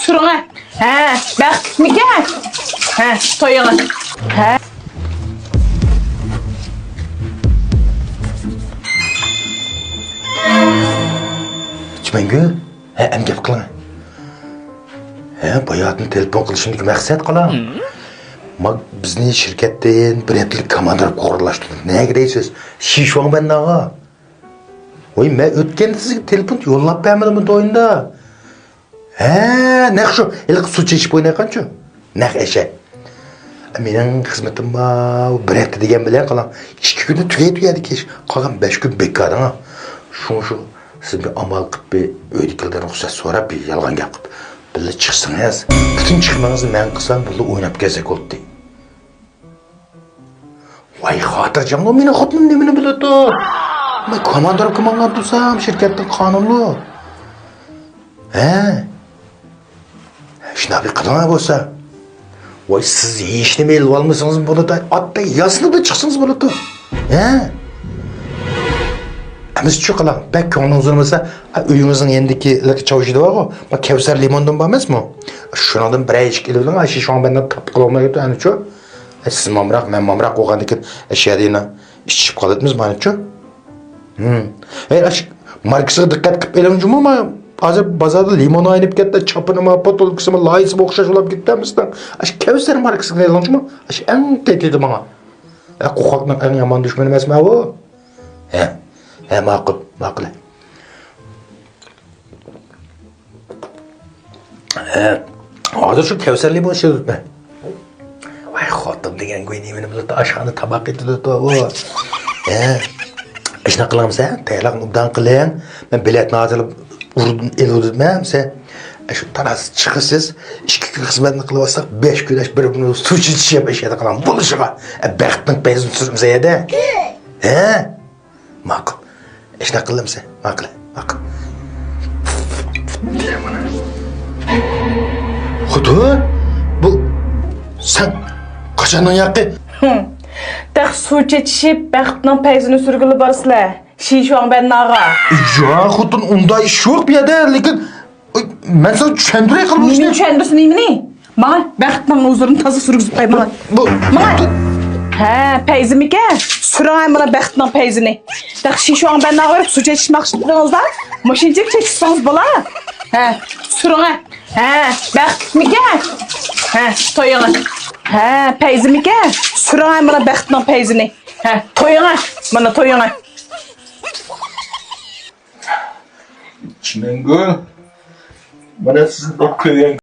Sürüne. He, bak Mike. He, toyuna. He. Çimengül, em gap qilin. Bayatni telefon qilishimdagi maqsad qilam. Bizni shirkatdan bir haftalik komanda qurlashtirdik. Nega deysiz? Shishvon bandaga. Voy, men o'tganda sizga telefon yo'llab bermadimmi to'yinda? Naq shu, ilk suv chechib o'ynayotganchu. Naq esha. Mening xizmatim bor, bir hafta degan bilan qilam. 2 kunda tugaydi kesh. Qolgan 5 kun bekor. Shu siz bir amal qilib bir uydagilardan ruxsat so'rab bir yolg'on gap qilib birga chiqsangiz, butun chiqmangizni men qilsam birga o'ynab kelsak bo'ldi. Voy, xotirjam bo'l, meni xotinim nimani biladi? Men komandor komandan tursam, shirkatning qonunli. Shuna bir qilma bo'lsa. Voy, siz hech nima elib olmasangiz bo'ladi. Otda yasnida chiqsangiz bo'ladi. Biz şu qilam, bak ko'nglingiz bo'lmasa, uyingizning endiki chavishida bor-ku, bak Kevsar limondan bor emasmi? Shundan bir ichib keldim, shu shon bendan tap qilolmayapti, anichu. Siz mamroq, men mamroq o'g'andan keyin ishadina ichib qoladimiz, manichu. Marksiga diqqat qilib elamjimi, men hozir bozorda limon aynib ketdi, chopinimi, potolkisimi, loyisimi o'xshash bo'lib ketdimizdan. Shu Kevsar marksiga elamjimi? Shu eng teklidi menga. Qo'rqoqning eng yomon dushmani emasmi bu? Ma'qul. Hozir shu Kevsar limon shiribman. Voy, xotin degan go'y nimani biladi, oshxona taboq etadi u. Ishni qilamiz-a? Tayyorlarni obdan qiling. Men biletni hozir urdim, eludimman. Shu tanas chiqasiz, 2 kun xizmatni qilib olsak, 5 kun bir-birini suv ichishib ishada qilamiz. Bo'lishiga. Baxtning payzini surimiz edi. Ma'qul. İşte kıldım sen. Makle. Bak. Hudu. Bu. Sen. Kaçanın yakkı. Tak su çeçişip, baxtının peyzini sürgülü barısla. Şişvan ben nağa. Ya hudun onda iş yok bir yerde. Lakin. Ben sana çendire kılmıştım. Nemin çendirsin nemini? Bana baxtının uzurunu tazı sürgüzüp kaymalı. Bu. Peyzi Mike. Sürünen bana baxtının peyzini. Tak şişvan ben nağa verip su çeçişmek maqsadınızda. Maşincik çeçişseniz bala. Sürünen. Baxt Mike. Toyuna. Peyzi Mike. Sürünen bana baxtının peyzini. Toyuna. Bana toyuna. Çimengül. Bana sizin okuyan